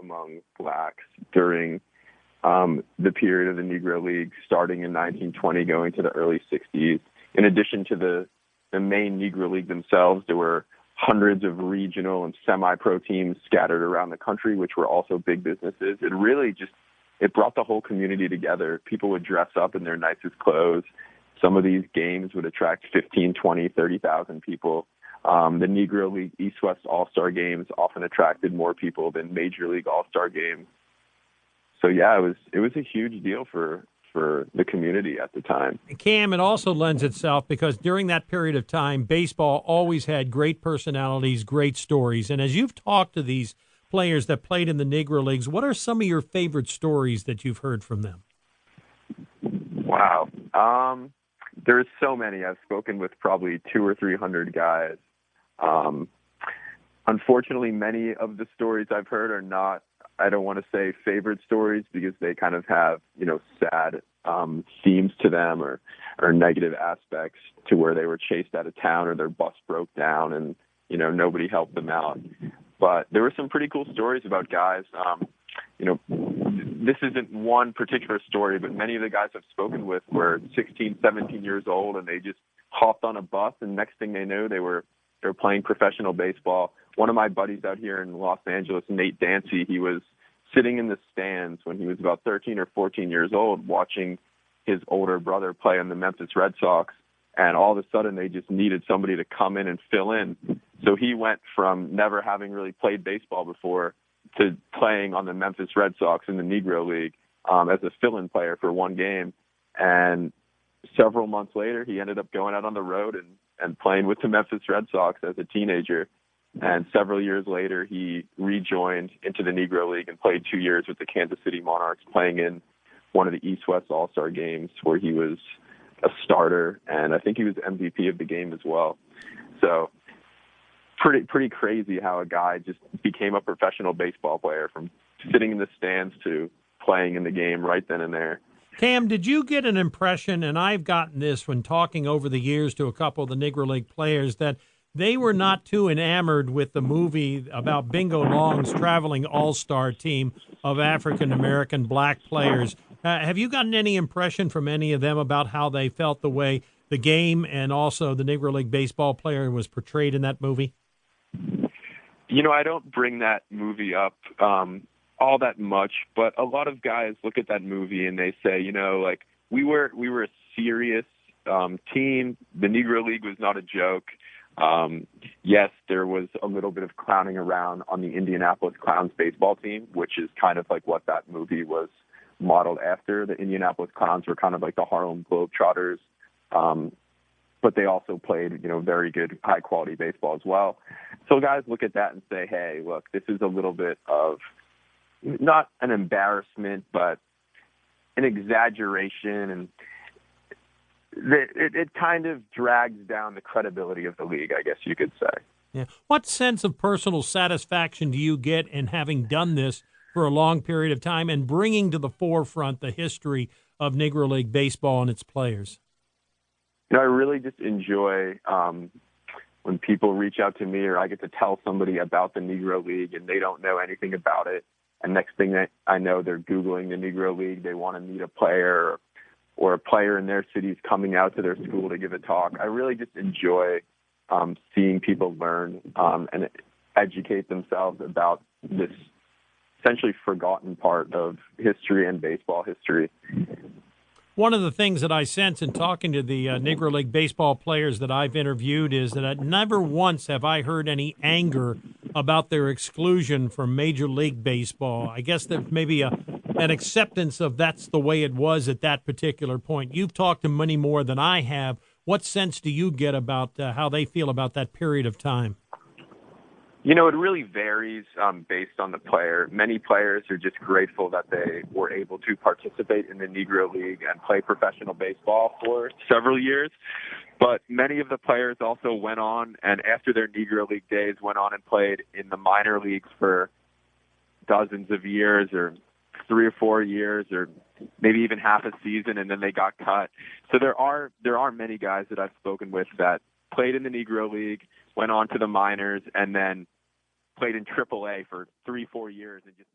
among blacks during the period of the Negro League, starting in 1920, going to the early 60s. In addition to the main Negro League themselves, there were hundreds of regional and semi-pro teams scattered around the country, which were also big businesses. It brought the whole community together. People would dress up in their nicest clothes. Some of these games would attract 15, 20, 30,000 people. The Negro League East-West All-Star games often attracted more people than Major League All-Star games. So yeah, it was a huge deal for the community at the time. Cam, it also lends itself because during that period of time, baseball always had great personalities, great stories. And as you've talked to these players that played in the Negro Leagues, what are some of your favorite stories that you've heard from them? Wow. There's so many. I've spoken with probably 200 or 300 guys. Unfortunately, many of the stories I've heard are not, I don't want to say favorite stories because they kind of have, sad themes to them or negative aspects to where they were chased out of town or their bus broke down and, nobody helped them out. But there were some pretty cool stories about guys. This isn't one particular story, but many of the guys I've spoken with were 16, 17 years old, and they just hopped on a bus, and next thing they knew, they were playing professional baseball. One of my buddies out here in Los Angeles, Nate Dancy, he was sitting in the stands when he was about 13 or 14 years old, watching his older brother play on the Memphis Red Sox, and all of a sudden they just needed somebody to come in and fill in. So he went from never having really played baseball before to playing on the Memphis Red Sox in the Negro League as a fill-in player for one game. And several months later, he ended up going out on the road and playing with the Memphis Red Sox as a teenager. And several years later, he rejoined into the Negro League and played 2 years with the Kansas City Monarchs, playing in one of the East-West All-Star games where he was a starter. And I think he was MVP of the game as well. So pretty crazy how a guy just became a professional baseball player from sitting in the stands to playing in the game right then and there. Cam, did you get an impression, and I've gotten this when talking over the years to a couple of the Negro League players, that they were not too enamored with the movie about Bingo Long's traveling all-star team of African-American black players? Have you gotten any impression from any of them about how they felt the way the game and also the Negro League baseball player was portrayed in that movie? I don't bring that movie up all that much, but a lot of guys look at that movie and they say, we were a serious team. The Negro League was not a joke. Yes, there was a little bit of clowning around on the Indianapolis Clowns baseball team, which is kind of like what that movie was modeled after. The Indianapolis Clowns were kind of like the Harlem Globetrotters, but they also played, very good, high-quality baseball as well. So guys look at that and say, hey, look, this is a little bit of not an embarrassment, but an exaggeration, and it kind of drags down the credibility of the league, I guess you could say. Yeah. What sense of personal satisfaction do you get in having done this for a long period of time and bringing to the forefront the history of Negro League baseball and its players? I really just enjoy when people reach out to me or I get to tell somebody about the Negro League and they don't know anything about it. And next thing that I know, they're Googling the Negro League. They want to meet a player or a player in their city's coming out to their school to give a talk. I really just enjoy seeing people learn and educate themselves about this essentially forgotten part of history and baseball history. One of the things that I sense in talking to the Negro League baseball players that I've interviewed is that never once have I heard any anger about their exclusion from Major League Baseball. I guess there's maybe an acceptance of that's the way it was at that particular point. You've talked to many more than I have. What sense do you get about how they feel about that period of time? It really varies based on the player. Many players are just grateful that they were able to participate in the Negro League and play professional baseball for several years. But many of the players also went on, and after their Negro League days, went on and played in the minor leagues for dozens of years or 3 or 4 years or maybe even half a season, and then they got cut. So there are many guys that I've spoken with that played in the Negro League, went on to the minors, and then played in AAA for 3-4 years and just